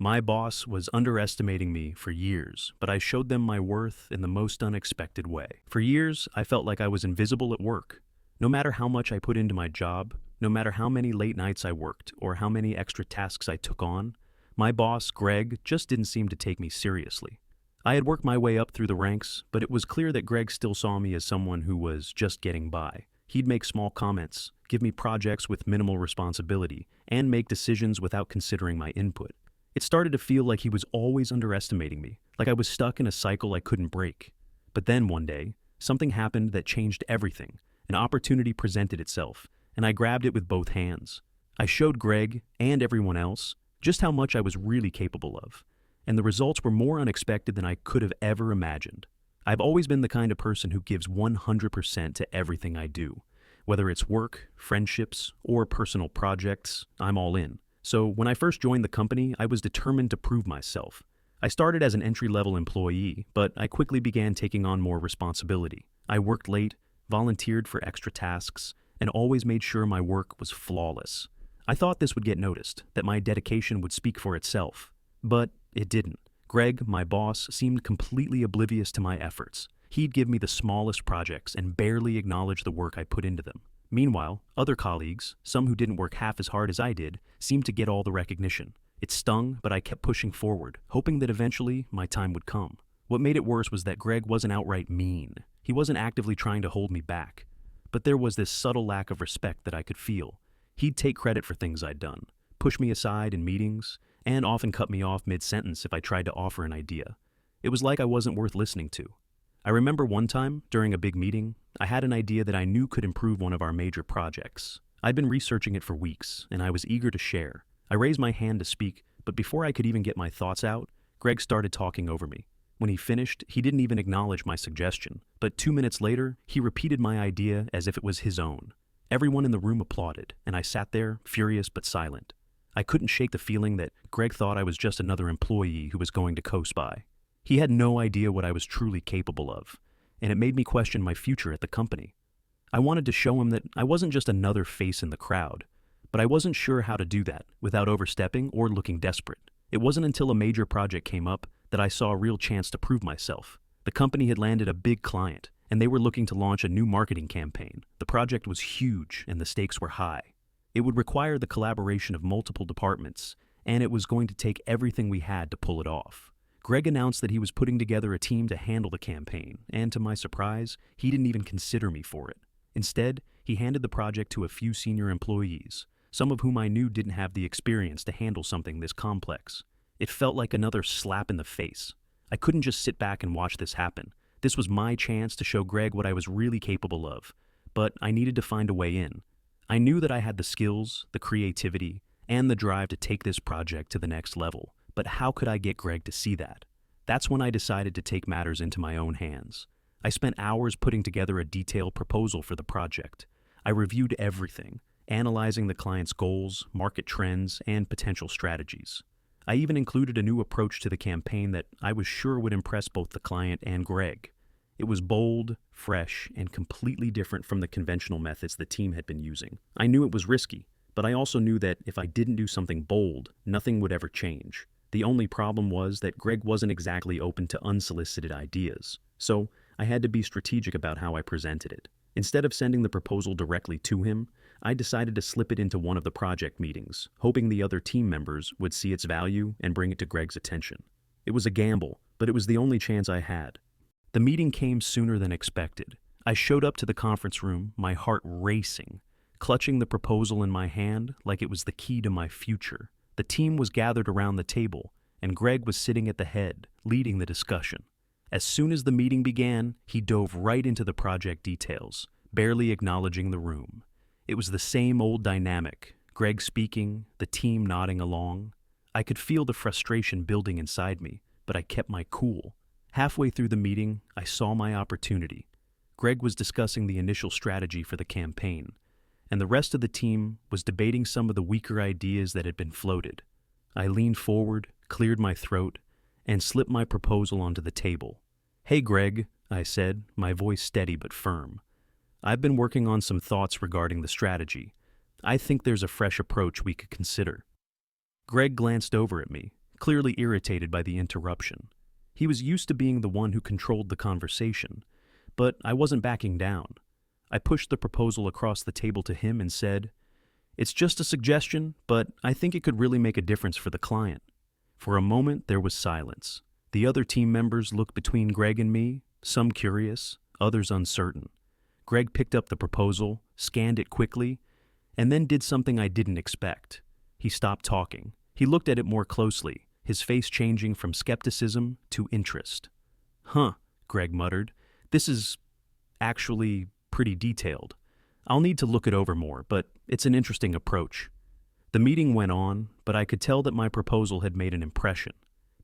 My boss was underestimating me for years, but I showed them my worth in the most unexpected way. For years, I felt like I was invisible at work. No matter how much I put into my job, no matter how many late nights I worked or how many extra tasks I took on, my boss, Greg, just didn't seem to take me seriously. I had worked my way up through the ranks, but it was clear that Greg still saw me as someone who was just getting by. He'd make small comments, give me projects with minimal responsibility, and make decisions without considering my input. It started to feel like he was always underestimating me, like I was stuck in a cycle I couldn't break. But then one day, something happened that changed everything. An opportunity presented itself, and I grabbed it with both hands. I showed Greg, and everyone else, just how much I was really capable of, and the results were more unexpected than I could have ever imagined. I've always been the kind of person who gives 100% to everything I do. Whether it's work, friendships, or personal projects, I'm all in. So when I first joined the company, I was determined to prove myself. I started as an entry-level employee, but I quickly began taking on more responsibility. I worked late, volunteered for extra tasks, and always made sure my work was flawless. I thought this would get noticed, that my dedication would speak for itself. But it didn't. Greg, my boss, seemed completely oblivious to my efforts. He'd give me the smallest projects and barely acknowledge the work I put into them. Meanwhile, other colleagues, some who didn't work half as hard as I did, seemed to get all the recognition. It stung, but I kept pushing forward, hoping that eventually my time would come. What made it worse was that Greg wasn't outright mean. He wasn't actively trying to hold me back. But there was this subtle lack of respect that I could feel. He'd take credit for things I'd done, push me aside in meetings, and often cut me off mid-sentence if I tried to offer an idea. It was like I wasn't worth listening to. I remember one time, during a big meeting, I had an idea that I knew could improve one of our major projects. I'd been researching it for weeks, and I was eager to share. I raised my hand to speak, but before I could even get my thoughts out, Greg started talking over me. When he finished, he didn't even acknowledge my suggestion, but 2 minutes later, he repeated my idea as if it was his own. Everyone in the room applauded, and I sat there, furious but silent. I couldn't shake the feeling that Greg thought I was just another employee who was going to coast by. He had no idea what I was truly capable of, and it made me question my future at the company. I wanted to show him that I wasn't just another face in the crowd, but I wasn't sure how to do that without overstepping or looking desperate. It wasn't until a major project came up that I saw a real chance to prove myself. The company had landed a big client, and they were looking to launch a new marketing campaign. The project was huge, and the stakes were high. It would require the collaboration of multiple departments, and it was going to take everything we had to pull it off. Greg announced that he was putting together a team to handle the campaign, and to my surprise, he didn't even consider me for it. Instead, he handed the project to a few senior employees, some of whom I knew didn't have the experience to handle something this complex. It felt like another slap in the face. I couldn't just sit back and watch this happen. This was my chance to show Greg what I was really capable of, but I needed to find a way in. I knew that I had the skills, the creativity, and the drive to take this project to the next level. But how could I get Greg to see that? That's when I decided to take matters into my own hands. I spent hours putting together a detailed proposal for the project. I reviewed everything, analyzing the client's goals, market trends, and potential strategies. I even included a new approach to the campaign that I was sure would impress both the client and Greg. It was bold, fresh, and completely different from the conventional methods the team had been using. I knew it was risky, but I also knew that if I didn't do something bold, nothing would ever change. The only problem was that Greg wasn't exactly open to unsolicited ideas, so I had to be strategic about how I presented it. Instead of sending the proposal directly to him, I decided to slip it into one of the project meetings, hoping the other team members would see its value and bring it to Greg's attention. It was a gamble, but it was the only chance I had. The meeting came sooner than expected. I showed up to the conference room, my heart racing, clutching the proposal in my hand like it was the key to my future. The team was gathered around the table, and Greg was sitting at the head, leading the discussion. As soon as the meeting began, he dove right into the project details, barely acknowledging the room. It was the same old dynamic, Greg speaking, the team nodding along. I could feel the frustration building inside me, but I kept my cool. Halfway through the meeting, I saw my opportunity. Greg was discussing the initial strategy for the campaign, and the rest of the team was debating some of the weaker ideas that had been floated. I leaned forward, cleared my throat, and slipped my proposal onto the table. "Hey, Greg," I said, my voice steady but firm. "I've been working on some thoughts regarding the strategy. I think there's a fresh approach we could consider." Greg glanced over at me, clearly irritated by the interruption. He was used to being the one who controlled the conversation, but I wasn't backing down. I pushed the proposal across the table to him and said, "It's just a suggestion, but I think it could really make a difference for the client." For a moment, there was silence. The other team members looked between Greg and me, some curious, others uncertain. Greg picked up the proposal, scanned it quickly, and then did something I didn't expect. He stopped talking. He looked at it more closely, his face changing from skepticism to interest. "Huh," Greg muttered. "This is actually pretty detailed. I'll need to look it over more, but it's an interesting approach." The meeting went on, but I could tell that my proposal had made an impression.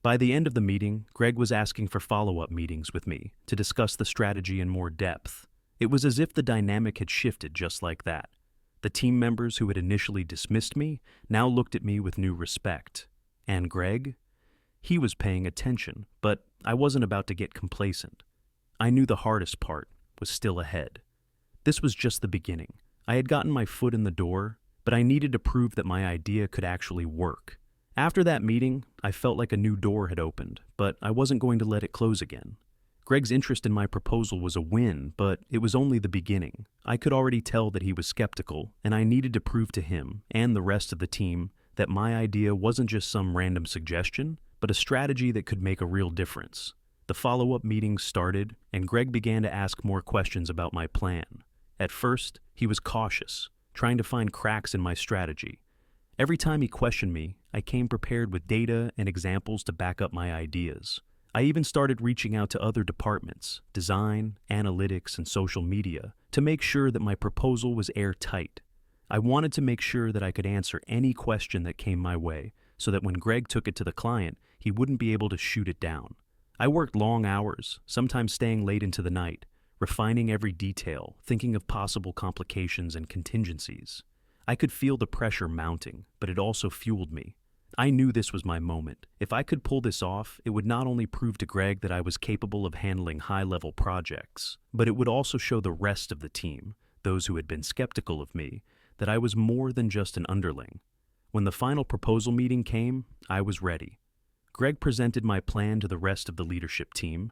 By the end of the meeting, Greg was asking for follow-up meetings with me to discuss the strategy in more depth. It was as if the dynamic had shifted just like that. The team members who had initially dismissed me now looked at me with new respect. And Greg? He was paying attention, but I wasn't about to get complacent. I knew the hardest part was still ahead. This was just the beginning. I had gotten my foot in the door, but I needed to prove that my idea could actually work. After that meeting, I felt like a new door had opened, but I wasn't going to let it close again. Greg's interest in my proposal was a win, but it was only the beginning. I could already tell that he was skeptical, and I needed to prove to him and the rest of the team that my idea wasn't just some random suggestion, but a strategy that could make a real difference. The follow-up meetings started, and Greg began to ask more questions about my plan. At first, he was cautious, trying to find cracks in my strategy. Every time he questioned me, I came prepared with data and examples to back up my ideas. I even started reaching out to other departments, design, analytics, and social media, to make sure that my proposal was airtight. I wanted to make sure that I could answer any question that came my way, so that when Greg took it to the client, he wouldn't be able to shoot it down. I worked long hours, sometimes staying late into the night, refining every detail, thinking of possible complications and contingencies. I could feel the pressure mounting, but it also fueled me. I knew this was my moment. If I could pull this off, it would not only prove to Greg that I was capable of handling high-level projects, but it would also show the rest of the team, those who had been skeptical of me, that I was more than just an underling. When the final proposal meeting came, I was ready. Greg presented my plan to the rest of the leadership team,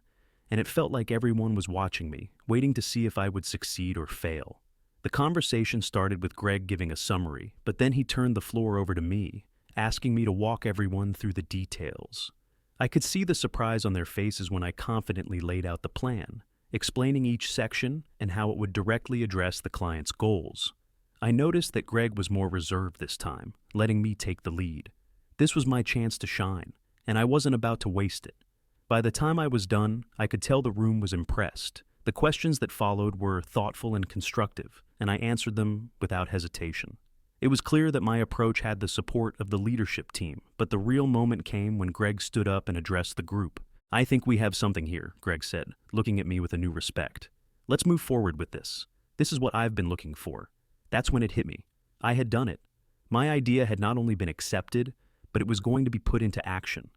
and it felt like everyone was watching me, waiting to see if I would succeed or fail. The conversation started with Greg giving a summary, but then he turned the floor over to me, asking me to walk everyone through the details. I could see the surprise on their faces when I confidently laid out the plan, explaining each section and how it would directly address the client's goals. I noticed that Greg was more reserved this time, letting me take the lead. This was my chance to shine, and I wasn't about to waste it. By the time I was done, I could tell the room was impressed. The questions that followed were thoughtful and constructive, and I answered them without hesitation. It was clear that my approach had the support of the leadership team, but the real moment came when Greg stood up and addressed the group. "I think we have something here," Greg said, looking at me with a new respect. "Let's move forward with this. This is what I've been looking for." That's when it hit me. I had done it. My idea had not only been accepted, but it was going to be put into action.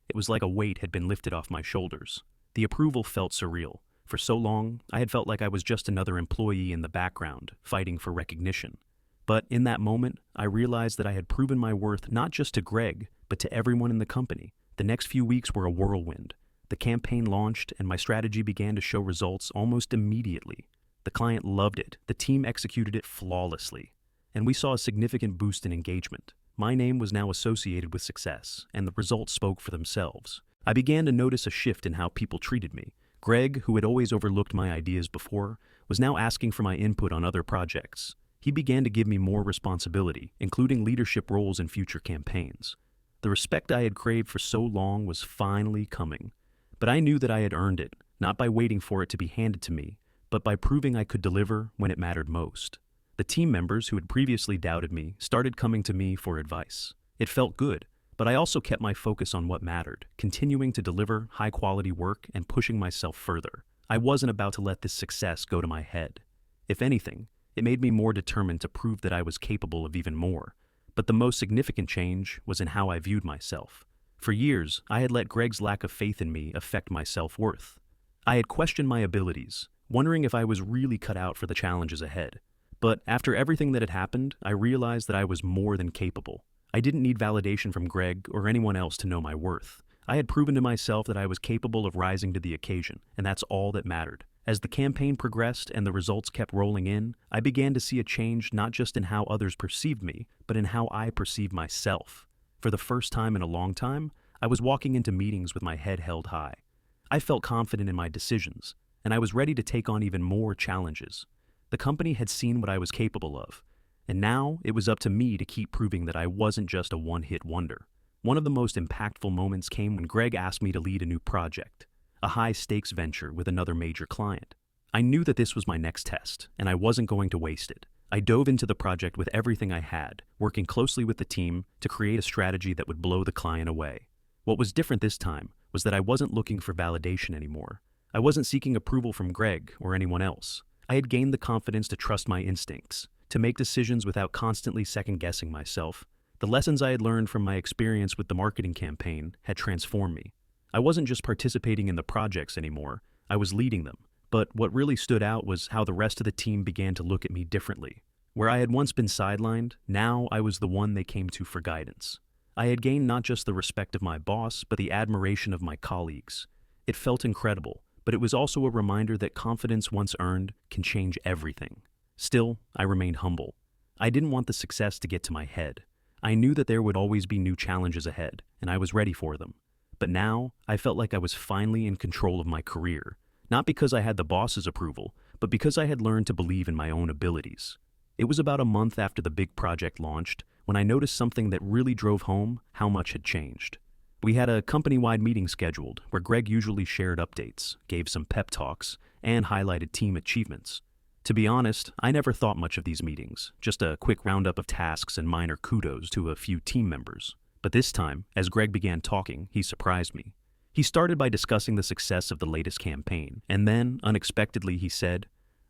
It was like a weight had been lifted off my shoulders. The approval felt surreal. For so long, I had felt like I was just another employee in the background, fighting for recognition. But in that moment, I realized that I had proven my worth not just to Greg, but to everyone in the company. The next few weeks were a whirlwind. The campaign launched, and my strategy began to show results almost immediately. The client loved it, the team executed it flawlessly, and we saw a significant boost in engagement. My name was now associated with success, and the results spoke for themselves. I began to notice a shift in how people treated me. Greg, who had always overlooked my ideas before, was now asking for my input on other projects. He began to give me more responsibility, including leadership roles in future campaigns. The respect I had craved for so long was finally coming. But I knew that I had earned it, not by waiting for it to be handed to me, but by proving I could deliver when it mattered most. The team members who had previously doubted me started coming to me for advice. It felt good, but I also kept my focus on what mattered, continuing to deliver high-quality work and pushing myself further. I wasn't about to let this success go to my head. If anything, it made me more determined to prove that I was capable of even more. But the most significant change was in how I viewed myself. For years, I had let Greg's lack of faith in me affect my self-worth. I had questioned my abilities, wondering if I was really cut out for the challenges ahead. But after everything that had happened, I realized that I was more than capable. I didn't need validation from Greg or anyone else to know my worth. I had proven to myself that I was capable of rising to the occasion, and that's all that mattered. As the campaign progressed and the results kept rolling in, I began to see a change not just in how others perceived me, but in how I perceived myself. For the first time in a long time, I was walking into meetings with my head held high. I felt confident in my decisions, and I was ready to take on even more challenges. The company had seen what I was capable of, and now it was up to me to keep proving that I wasn't just a one-hit wonder. One of the most impactful moments came when Greg asked me to lead a new project, a high-stakes venture with another major client. I knew that this was my next test, and I wasn't going to waste it. I dove into the project with everything I had, working closely with the team to create a strategy that would blow the client away. What was different this time was that I wasn't looking for validation anymore. I wasn't seeking approval from Greg or anyone else. I had gained the confidence to trust my instincts, to make decisions without constantly second-guessing myself. The lessons I had learned from my experience with the marketing campaign had transformed me. I wasn't just participating in the projects anymore, I was leading them. But what really stood out was how the rest of the team began to look at me differently. Where I had once been sidelined, now I was the one they came to for guidance. I had gained not just the respect of my boss, but the admiration of my colleagues. It felt incredible, but it was also a reminder that confidence once earned can change everything. Still, I remained humble. I didn't want the success to get to my head. I knew that there would always be new challenges ahead, and I was ready for them. But now, I felt like I was finally in control of my career, not because I had the boss's approval, but because I had learned to believe in my own abilities. It was about a month after the big project launched when I noticed something that really drove home how much had changed. We had a company-wide meeting scheduled where Greg usually shared updates, gave some pep talks, and highlighted team achievements. To be honest, I never thought much of these meetings, just a quick roundup of tasks and minor kudos to a few team members. But this time, as Greg began talking, he surprised me. He started by discussing the success of the latest campaign, and then, unexpectedly, he said,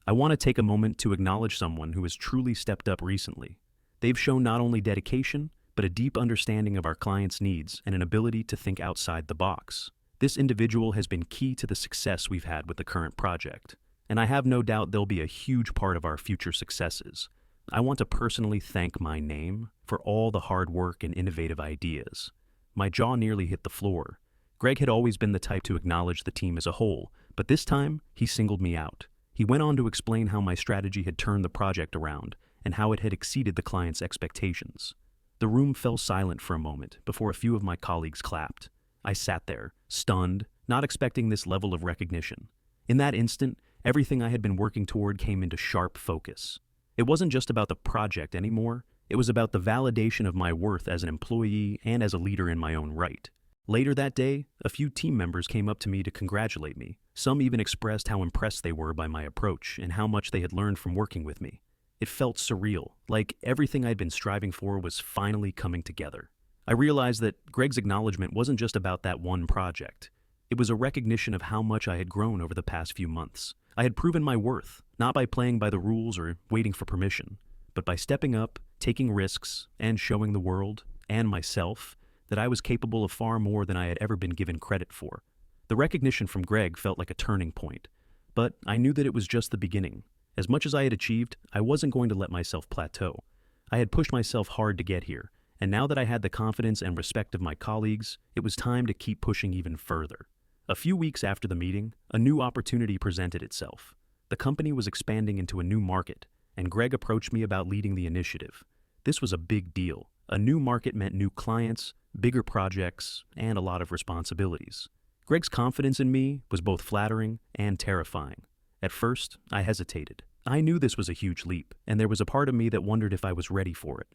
"I want to take a moment to acknowledge someone who has truly stepped up recently. They've shown not only dedication, but a deep understanding of our clients' needs and an ability to think outside the box. This individual has been key to the success we've had with the current project, and I have no doubt they'll be a huge part of our future successes. I want to personally thank my name for all the hard work and innovative ideas." My jaw nearly hit the floor. Greg had always been the type to acknowledge the team as a whole, but this time, he singled me out. He went on to explain how my strategy had turned the project around and how it had exceeded the client's expectations. The room fell silent for a moment before a few of my colleagues clapped. I sat there, stunned, not expecting this level of recognition. In that instant, everything I had been working toward came into sharp focus. It wasn't just about the project anymore, it was about the validation of my worth as an employee and as a leader in my own right. Later that day, a few team members came up to me to congratulate me. Some even expressed how impressed they were by my approach and how much they had learned from working with me. It felt surreal, like everything I'd been striving for was finally coming together. I realized that Greg's acknowledgement wasn't just about that one project. It was a recognition of how much I had grown over the past few months. I had proven my worth, not by playing by the rules or waiting for permission, but by stepping up, taking risks, and showing the world, and myself, that I was capable of far more than I had ever been given credit for. The recognition from Greg felt like a turning point, but I knew that it was just the beginning. As much as I had achieved, I wasn't going to let myself plateau. I had pushed myself hard to get here, and now that I had the confidence and respect of my colleagues, it was time to keep pushing even further. A few weeks after the meeting, a new opportunity presented itself. The company was expanding into a new market, and Greg approached me about leading the initiative. This was a big deal. A new market meant new clients, bigger projects, and a lot of responsibilities. Greg's confidence in me was both flattering and terrifying. At first, I hesitated. I knew this was a huge leap, and there was a part of me that wondered if I was ready for it.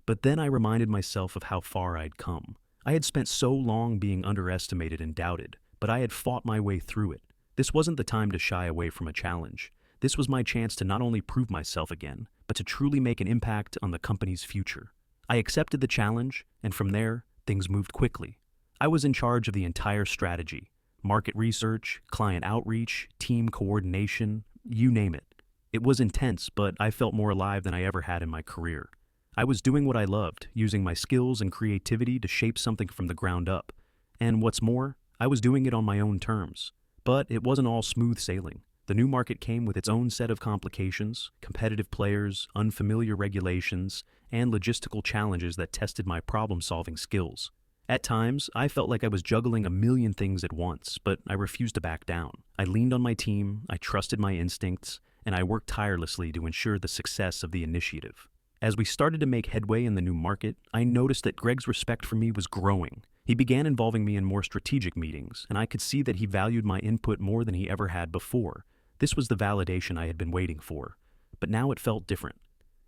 But then I reminded myself of how far I'd come. I had spent so long being underestimated and doubted, but I had fought my way through it. This wasn't the time to shy away from a challenge. This was my chance to not only prove myself again, but to truly make an impact on the company's future. I accepted the challenge, and from there, things moved quickly. I was in charge of the entire strategy: market research, client outreach, team coordination, you name it. It was intense, but I felt more alive than I ever had in my career. I was doing what I loved, using my skills and creativity to shape something from the ground up. And what's more, I was doing it on my own terms. But it wasn't all smooth sailing. The new market came with its own set of complications, competitive players, unfamiliar regulations, and logistical challenges that tested my problem-solving skills. At times, I felt like I was juggling a million things at once, but I refused to back down. I leaned on my team, I trusted my instincts, and I worked tirelessly to ensure the success of the initiative. As we started to make headway in the new market, I noticed that Greg's respect for me was growing. He began involving me in more strategic meetings, and I could see that he valued my input more than he ever had before. This was the validation I had been waiting for. But now it felt different.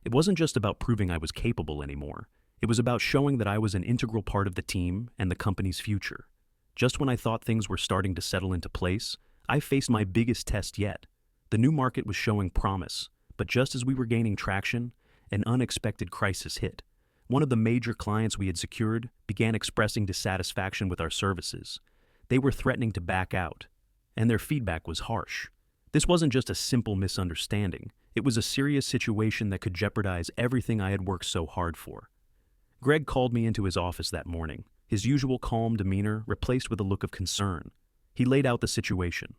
It wasn't just about proving I was capable anymore. It was about showing that I was an integral part of the team and the company's future. Just when I thought things were starting to settle into place, I faced my biggest test yet. The new market was showing promise, but just as we were gaining traction, an unexpected crisis hit. One of the major clients we had secured began expressing dissatisfaction with our services. They were threatening to back out, and their feedback was harsh. This wasn't just a simple misunderstanding. It was a serious situation that could jeopardize everything I had worked so hard for. Greg called me into his office that morning, his usual calm demeanor replaced with a look of concern. He laid out the situation.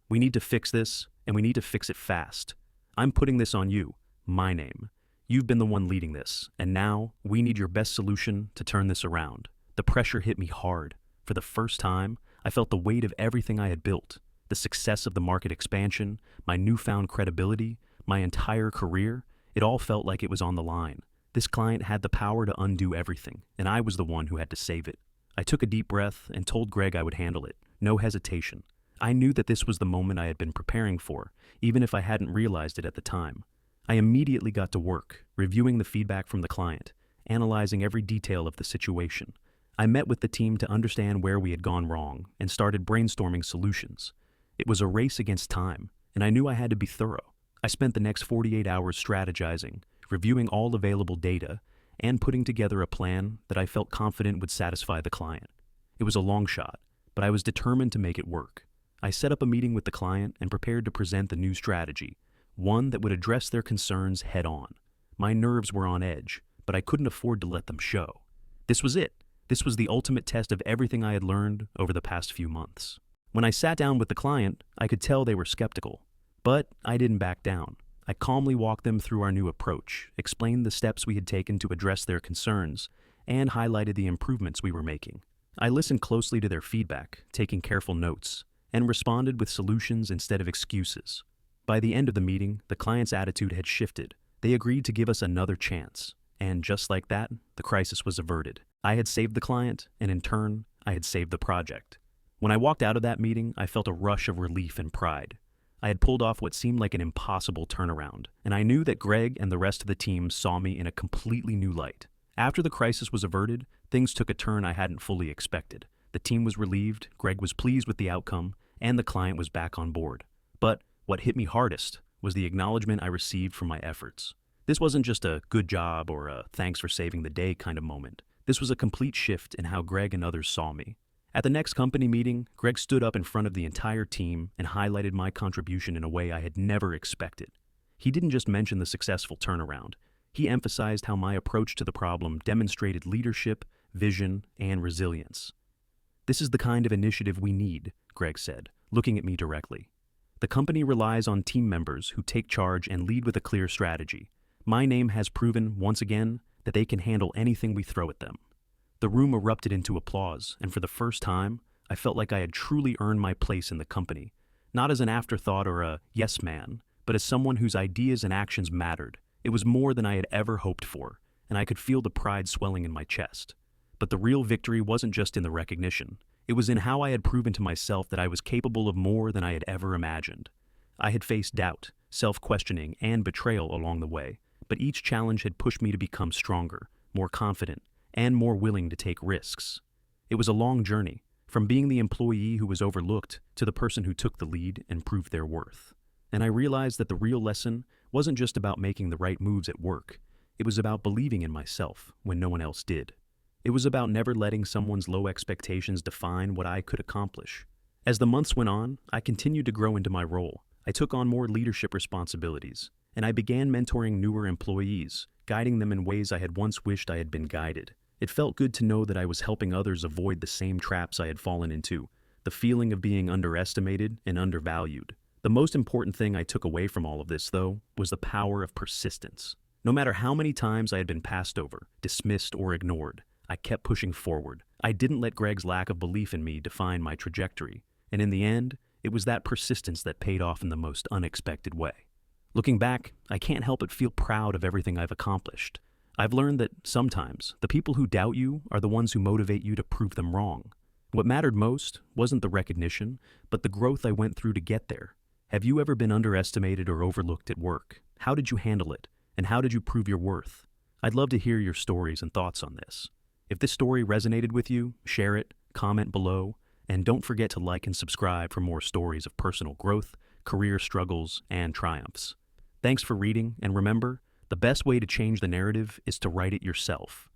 "We need to fix this, and we need to fix it fast. I'm putting this on you, my name. You've been the one leading this, and now we need your best solution to turn this around." The pressure hit me hard. For the first time, I felt the weight of everything I had built. The success of the market expansion, my newfound credibility, my entire career, it all felt like it was on the line. This client had the power to undo everything, and I was the one who had to save it. I took a deep breath and told Greg I would handle it, no hesitation. I knew that this was the moment I had been preparing for, even if I hadn't realized it at the time. I immediately got to work, reviewing the feedback from the client, analyzing every detail of the situation. I met with the team to understand where we had gone wrong and started brainstorming solutions. It was a race against time, and I knew I had to be thorough. I spent the next 48 hours strategizing, reviewing all available data, and putting together a plan that I felt confident would satisfy the client. It was a long shot, but I was determined to make it work. I set up a meeting with the client and prepared to present the new strategy, one that would address their concerns head on. My nerves were on edge, but I couldn't afford to let them show. This was it. This was the ultimate test of everything I had learned over the past few months. When I sat down with the client, I could tell they were skeptical. But I didn't back down. I calmly walked them through our new approach, explained the steps we had taken to address their concerns, and highlighted the improvements we were making. I listened closely to their feedback, taking careful notes, and responded with solutions instead of excuses. By the end of the meeting, the client's attitude had shifted. They agreed to give us another chance. And just like that, the crisis was averted. I had saved the client, and in turn, I had saved the project. When I walked out of that meeting, I felt a rush of relief and pride. I had pulled off what seemed like an impossible turnaround, and I knew that Greg and the rest of the team saw me in a completely new light. After the crisis was averted, things took a turn I hadn't fully expected. The team was relieved, Greg was pleased with the outcome, and the client was back on board. But what hit me hardest was the acknowledgement I received for my efforts. This wasn't just a good job or a thanks for saving the day kind of moment. This was a complete shift in how Greg and others saw me. At the next company meeting, Greg stood up in front of the entire team and highlighted my contribution in a way I had never expected. He didn't just mention the successful turnaround. He emphasized how my approach to the problem demonstrated leadership, vision, and resilience. "This is the kind of initiative we need," Greg said, looking at me directly. "The company relies on team members who take charge and lead with a clear strategy. My name has proven, once again, that they can handle anything we throw at them." The room erupted into applause, and for the first time, I felt like I had truly earned my place in the company, not as an afterthought or a yes man, but as someone whose ideas and actions mattered. It was more than I had ever hoped for, and I could feel the pride swelling in my chest. But the real victory wasn't just in the recognition. It was in how I had proven to myself that I was capable of more than I had ever imagined. I had faced doubt, self-questioning, and betrayal along the way, but each challenge had pushed me to become stronger, more confident, and more willing to take risks. It was a long journey, from being the employee who was overlooked to the person who took the lead and proved their worth. And I realized that the real lesson wasn't just about making the right moves at work. It was about believing in myself when no one else did. It was about never letting someone's low expectations define what I could accomplish. As the months went on, I continued to grow into my role. I took on more leadership responsibilities, and I began mentoring newer employees, guiding them in ways I had once wished I had been guided. It felt good to know that I was helping others avoid the same traps I had fallen into, the feeling of being underestimated and undervalued. The most important thing I took away from all of this, though, was the power of persistence. No matter how many times I had been passed over, dismissed, or ignored, I kept pushing forward. I didn't let Greg's lack of belief in me define my trajectory, and in the end, it was that persistence that paid off in the most unexpected way. Looking back, I can't help but feel proud of everything I've accomplished. I've learned that sometimes the people who doubt you are the ones who motivate you to prove them wrong. What mattered most wasn't the recognition, but the growth I went through to get there. Have you ever been underestimated or overlooked at work? How did you handle it? And how did you prove your worth? I'd love to hear your stories and thoughts on this. If this story resonated with you, share it, comment below, and don't forget to like and subscribe for more stories of personal growth, career struggles, and triumphs. Thanks for reading, and remember, the best way to change the narrative is to write it yourself.